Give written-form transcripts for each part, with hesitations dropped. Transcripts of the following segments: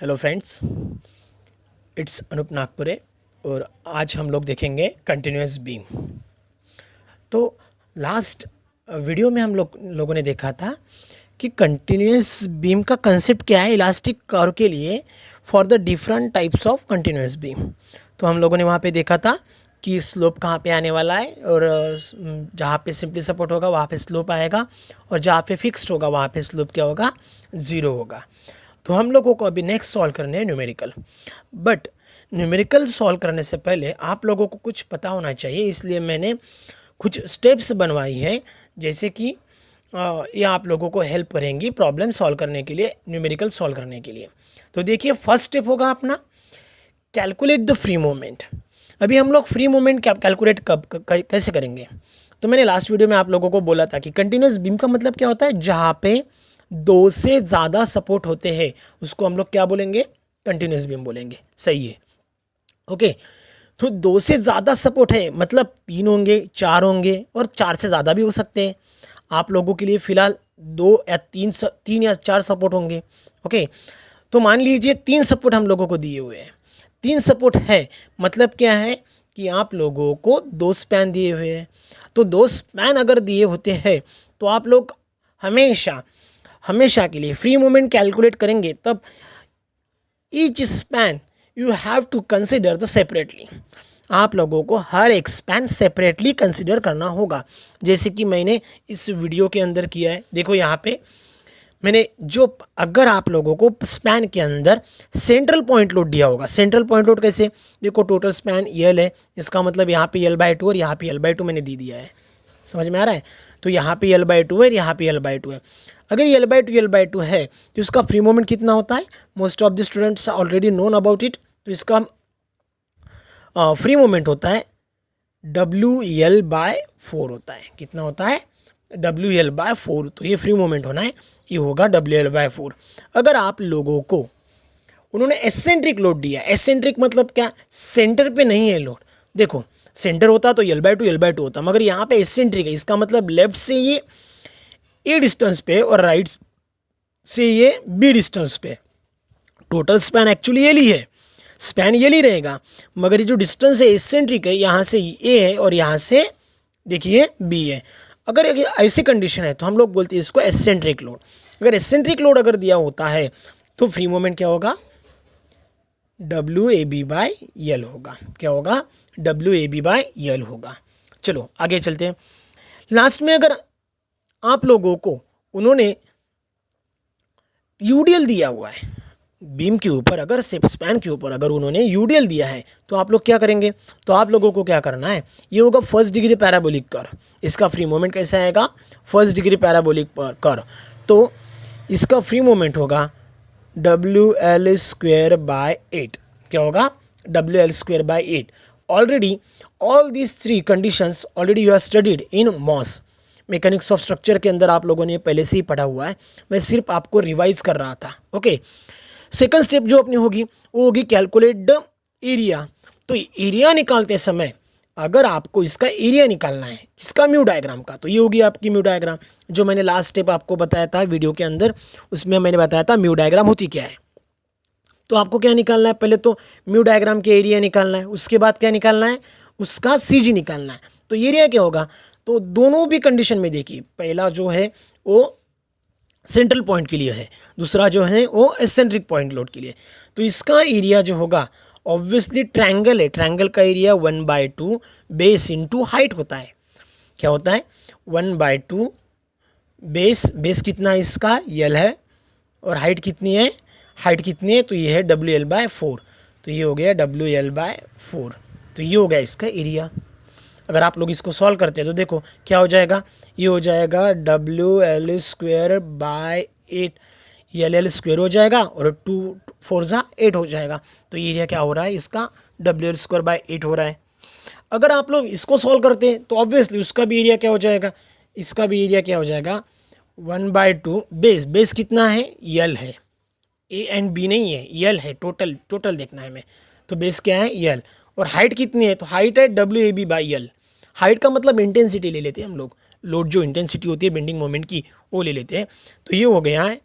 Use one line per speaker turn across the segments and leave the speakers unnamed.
Hello friends, it's Anoop Nagpure और आज हम लोग देखेंगे कंटिन्यूस बीम। तो लास्ट वीडियो में हम लोगों ने देखा था कि कंटिन्यूस बीम का कंसेप्ट क्या है इलास्टिक कर्व के लिए for the different types of continuous beam. तो हम लोगों ने वहाँ पे देखा था कि स्लोप कहाँ पे आने वाला है और जहाँ पे सिंपली सपोर्ट होगा वहाँ पे स्लोप आएगा और जहाँ पे फिक्स्ड होगा वहाँ पे स्लोप क्या होगा, ज़ीरो होगा। तो हम लोगों को अभी नेक्स्ट सॉल्व करने हैं न्यूमेरिकल। बट न्यूमेरिकल सॉल्व करने से पहले आप लोगों को कुछ पता होना चाहिए, इसलिए मैंने कुछ स्टेप्स बनवाई है जैसे कि ये आप लोगों को हेल्प करेंगी प्रॉब्लम सॉल्व करने के लिए, न्यूमेरिकल सॉल्व करने के लिए। तो देखिए, फर्स्ट स्टेप होगा अपना कैलकुलेट द फ्री मोमेंट। अभी हम लोग फ्री मोमेंट कैलकुलेट कैसे करेंगे? तो मैंने लास्ट वीडियो में आप लोगों को बोला था कि कंटिन्यूस बीम का मतलब क्या होता है, जहाँ पे दो से ज़्यादा सपोर्ट होते हैं उसको हम लोग क्या बोलेंगे, कंटिन्यूस बीम बोलेंगे। सही है, ओके। तो दो से ज़्यादा सपोर्ट है मतलब तीन होंगे, चार होंगे और चार से ज़्यादा भी हो सकते हैं। आप लोगों के लिए फ़िलहाल दो या तीन या चार सपोर्ट होंगे, ओके। तो मान लीजिए तीन सपोर्ट हम लोगों को दिए हुए हैं। तीन सपोर्ट है मतलब क्या है कि आप लोगों को दो स्पैन दिए हुए हैं। तो दो स्पैन अगर दिए होते हैं तो आप लोग हमेशा के लिए फ्री मोमेंट कैलकुलेट करेंगे, तब each span you have to consider the separately. आप लोगों को हर एक स्पैन सेपरेटली कंसिडर करना होगा, जैसे कि मैंने इस वीडियो के अंदर किया है। देखो यहाँ पे मैंने अगर आप लोगों को स्पैन के अंदर सेंट्रल पॉइंट लोड दिया होगा, सेंट्रल पॉइंट लोड कैसे, देखो टोटल स्पैन यल है, इसका मतलब यहाँ पे यल/2 और यहाँ पे यल/2 मैंने दे दिया है। समझ में आ रहा है? तो यहाँ पे यल/2 है, यहाँ पे यल/2 है। अगर यल/2 है तो इसका फ्री मोमेंट कितना होता है? Most of the students already known about it. तो इसका फ्री मोमेंट होता है WL/4 होता है। कितना होता है? WL/4। तो ये फ्री मोमेंट होना है, ये होगा WL/4। अगर आप लोगों को उन्होंने एसेंट्रिक लोड दिया, एसेंट्रिक मतलब क्या, सेंटर पे नहीं है लोड। देखो सेंटर होता तो यल/2 होता, मगर यहाँ पे एसेंट्रिक है, इसका मतलब लेफ्ट से ये ए डिस्टेंस पे और राइट से ये बी डिस्टेंस पे। टोटल स्पैन एक्चुअली ये है, स्पैन ये रहेगा, मगर ये जो डिस्टेंस है एसेंट्रिक है, यहाँ से ए है और यहाँ से देखिए बी है। अगर ऐसी कंडीशन है तो हम लोग बोलते हैं इसको एसेंट्रिक लोड। अगर एसेंट्रिक लोड अगर दिया होता है तो फ्री मोमेंट क्या होगा, WAB/L होगा। क्या होगा? WAB/L होगा। चलो आगे चलते हैं। लास्ट में अगर आप लोगों को उन्होंने यूडीएल दिया हुआ है बीम के ऊपर, अगर स्पैन के ऊपर अगर उन्होंने यूडीएल दिया है तो आप लोग क्या करेंगे? तो आप लोगों को क्या करना है, ये होगा फर्स्ट डिग्री पैराबोलिक कर्व। इसका फ्री मोमेंट कैसा आएगा? First degree parabolic curve. तो इसका फ्री मोमेंट होगा WL²/8। क्या होगा? WL²/8। Already all these three conditions already you have studied in MOS, mechanics of structure के अंदर आप लोगों ने पहले से ही पढ़ा हुआ है। मैं सिर्फ आपको रिवाइज कर रहा था, ओके। सेकंड स्टेप जो अपनी होगी वो होगी कैलकुलेट द एरिया। तो एरिया निकालते समय अगर आपको इसका एरिया निकालना है, इसका म्यू डायग्राम का, तो ये होगी आपकी म्यू डायग्राम। जो मैंने लास्ट स्टेप आपको बताया था वीडियो के अंदर, उसमें मैंने बताया था म्यू डायग्राम होती क्या है। तो आपको क्या निकालना है? पहले तो म्यू डायग्राम के एरिया निकालना है, उसके बाद क्या निकालना है? उसका CG निकालना है। तो एरिया क्या होगा? तो दोनों भी कंडीशन में देखिए, पहला जो है वो सेंट्रल पॉइंट के लिए है, दूसरा जो है वो एसेंट्रिक पॉइंट लोड के लिए। तो इसका एरिया जो होगा ऑब्वियसली ट्रायंगल है, ट्रायंगल का एरिया 1/2 बेस इंटू हाइट होता है। क्या होता है? 1/2 बेस कितना है इसका? यल है, और हाइट कितनी है? हाइट कितनी है? तो ये है WL/4। तो ये हो गया WL/4। तो ये हो गया इसका एरिया। अगर आप लोग इसको सॉल्व करते हैं तो देखो क्या हो जाएगा, ये हो जाएगा WL²/8, LL² हो जाएगा और 2 4 8 हो जाएगा। तो ये एरिया क्या हो रहा है इसका? WL²/8 हो रहा है। अगर आप लोग इसको सॉल्व करते हैं तो ऑब्वियसली उसका भी एरिया क्या हो जाएगा, इसका भी एरिया क्या हो जाएगा? 1/2 बेस कितना है? यल है, A एंड B नहीं है, यल है। टोटल देखना है हमें, तो बेस क्या है? यल। और हाइट कितनी है? तो हाइट है WAB/L। हाइट का मतलब इंटेंसिटी ले लेते हैं हम लोग, लोड जो इंटेंसिटी होती है बेंडिंग मोमेंट की वो ले लेते हैं। तो ये हो गया है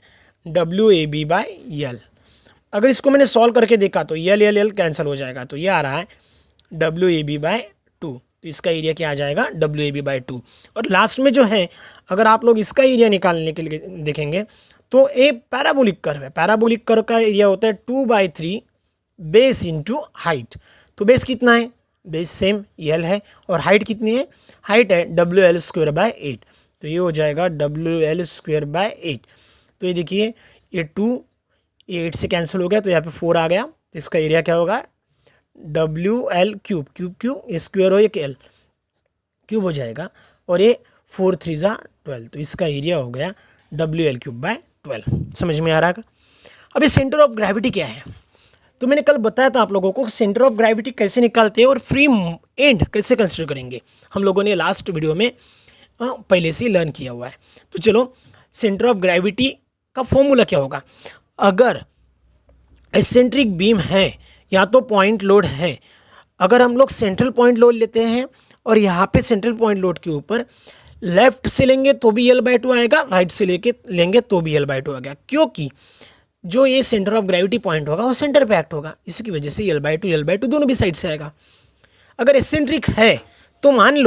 WAB/L। अगर इसको मैंने सॉल्व करके देखा तो यल यल यल कैंसिल हो जाएगा, तो ये आ रहा है WAB/2। तो इसका एरिया क्या आ जाएगा, WAB/2। और लास्ट में जो है, अगर आप लोग इसका एरिया निकालने के लिए देखेंगे तो ए पैराबोलिक कर्व है, पैराबोलिक कर्व का एरिया होता है 2/3 बेस इंटू हाइट। तो बेस कितना है, बेस सेम यल है, और हाइट कितनी है, हाइट है WL²/8। तो ये हो जाएगा WL²/8। तो ये देखिए, ये 2 ये 8 से कैंसिल हो गया, तो यहाँ पे 4 आ गया। तो इसका एरिया क्या होगा, WL3 क्यूब स्क्वायर हो, एक L क्यूब हो जाएगा, और ये 4 3 12। तो इसका एरिया हो गया WL3/12। समझ में आ रहा है। अब ये सेंटर ऑफ ग्रेविटी क्या है, तो मैंने कल बताया था आप लोगों को सेंटर ऑफ ग्रेविटी कैसे निकालते हैं और फ्री एंड कैसे कंसिडर करेंगे, हम लोगों ने लास्ट वीडियो में पहले से लर्न किया हुआ है। तो चलो, सेंटर ऑफ ग्रेविटी का फॉर्मूला क्या होगा, अगर एसेंट्रिक बीम है या तो पॉइंट लोड है, अगर हम लोग सेंट्रल पॉइंट लोड लेते हैं और यहाँ पे सेंट्रल पॉइंट लोड के ऊपर लेफ्ट से लेंगे तो भी L/2 आएगा, राइट से लेंगे तो भी L/2 आएगा, क्योंकि जो ये सेंटर ऑफ ग्रेविटी पॉइंट होगा वो सेंटर पे एक्ट होगा, इसकी वजह से L/2 दोनों भी साइड से आएगा। अगर एसेंट्रिक है तो मान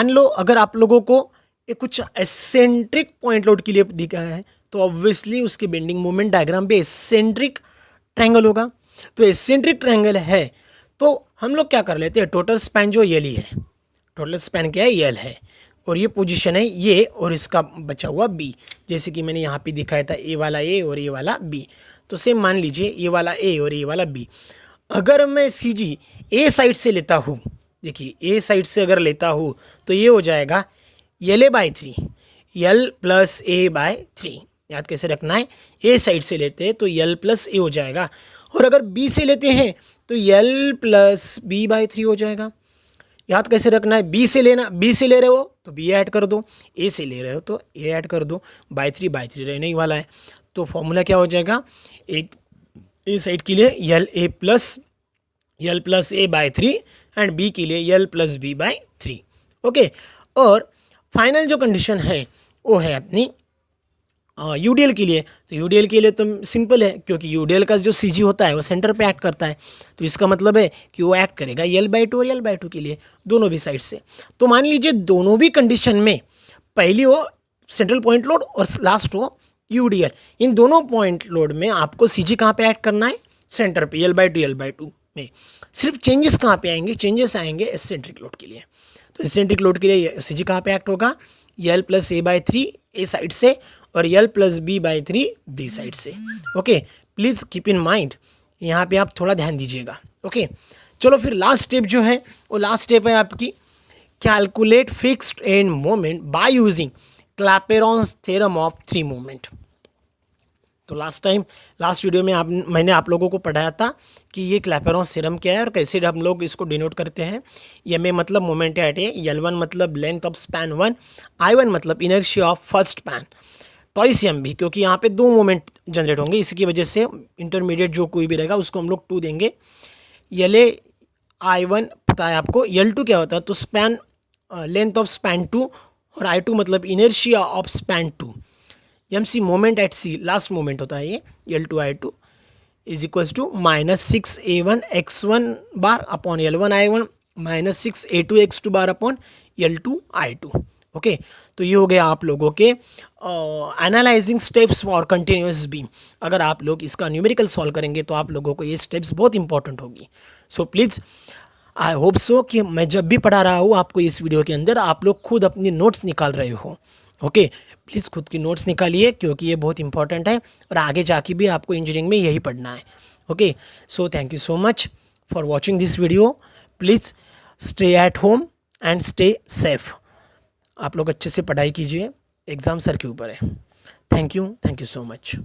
लो अगर आप लोगों को एक कुछ एसेंट्रिक पॉइंट लोड के लिए दिखा है तो ऑब्वियसली उसके बेंडिंग मोमेंट डायग्राम पे एसेंट्रिक ट्रायंगल होगा। तो एसेंट्रिक ट्रायंगल है तो हम लोग क्या कर लेते हैं, टोटल स्पैन जो यल ही है, टोटल स्पैन क्या है, यल है, और ये पोजीशन है ये, और इसका बचा हुआ बी, जैसे कि मैंने यहाँ पे दिखाया था ए वाला ए और ये वाला बी। तो सेम मान लीजिए ये वाला ए और ये वाला बी। अगर मैं CG ए साइड से लेता हूँ, देखिए ए साइड से अगर लेता हूँ तो ये हो जाएगा LA/3, L+A/3। याद कैसे रखना है, ए साइड से लेते हैं तो L+A हो जाएगा, और अगर बी से लेते हैं तो L+B/3 हो जाएगा। याद कैसे रखना है, बी से ले रहे हो तो बी ऐड कर दो, ए से ले रहे हो तो ए ऐड कर दो, बाई 3 रहने ही वाला है। तो फॉर्मूला क्या हो जाएगा, एक ए साइड के लिए L+A/3 एंड बी के लिए L+B/3। ओके, और फाइनल जो कंडीशन है वो है अपनी UDL के लिए। तो UDL के लिए तो सिंपल है, क्योंकि UDL का जो CG होता है वो सेंटर पे एक्ट करता है, तो इसका मतलब है कि वो एक्ट करेगा L/2 और L/2 के लिए, दोनों भी साइड से। तो मान लीजिए दोनों भी कंडीशन में, पहली हो सेंट्रल पॉइंट लोड और लास्ट हो UDL, इन दोनों पॉइंट लोड में आपको CG कहाँ पे एक्ट करना है, सेंटर पे L/2 में। सिर्फ चेंजेस कहाँ पे आएंगे, चेंजेस आएंगे एसेंट्रिक लोड के लिए। तो एसेंट्रिक लोड के लिए CG कहाँ पे एक्ट होगा, L+A/3 ए साइड से और L+B/3 बी साइड से। Okay, please keep in mind, यहाँ पे आप थोड़ा ध्यान दीजिएगा। ओके, चलो फिर लास्ट स्टेप जो है वो लास्ट स्टेप है आपकी, calculate fixed end moment by using Clapeyron's theorem of 3 moment. तो लास्ट वीडियो में मैंने आप लोगों को पढ़ाया था कि ये क्लैपेरॉन्स थ्योरम क्या है और कैसे हम लोग इसको डिनोट करते हैं। MA मतलब मोमेंट एट ए, L1 मतलब लेंथ ऑफ स्पैन 1, I1 मतलब inertia of first span, twice MB, क्योंकि यहाँ पे 2 मोमेंट जनरेट होंगे, इसकी वजह से इंटरमीडिएट जो कोई भी रहेगा उसको हम लोग 2 देंगे। LA I1 पता है आपको, L2 क्या होता है, तो स्पैन लेंथ ऑफ स्पैन 2, और I2 मतलब inertia of span 2। MC moment at C last moment होता है ये, L2 I2 is equals to -6A1 x1 bar upon L1 I1 -6A2 x2 bar upon L2 I2। Okay, तो ये हो गया आप लोगों के analysing steps for continuous beam. अगर आप लोग इसका न्यूमेरिकल सॉल्व करेंगे तो आप लोगों को ये स्टेप्स बहुत इंपॉर्टेंट होगी। So please I hope so कि मैं जब भी पढ़ा रहा हूँ आपको इस वीडियो के अंदर आप लोग खुद अपनी नोट्स निकाल रहे हो। ओके, प्लीज़ खुद की नोट्स निकालिए, क्योंकि ये बहुत इंपॉर्टेंट है और आगे जाके भी आपको इंजीनियरिंग में यही पढ़ना है। Okay, so thank you so much for watching this video. Please stay at home and stay safe. आप लोग अच्छे से पढ़ाई कीजिए, एग्ज़ाम सर के ऊपर है। Thank you so much.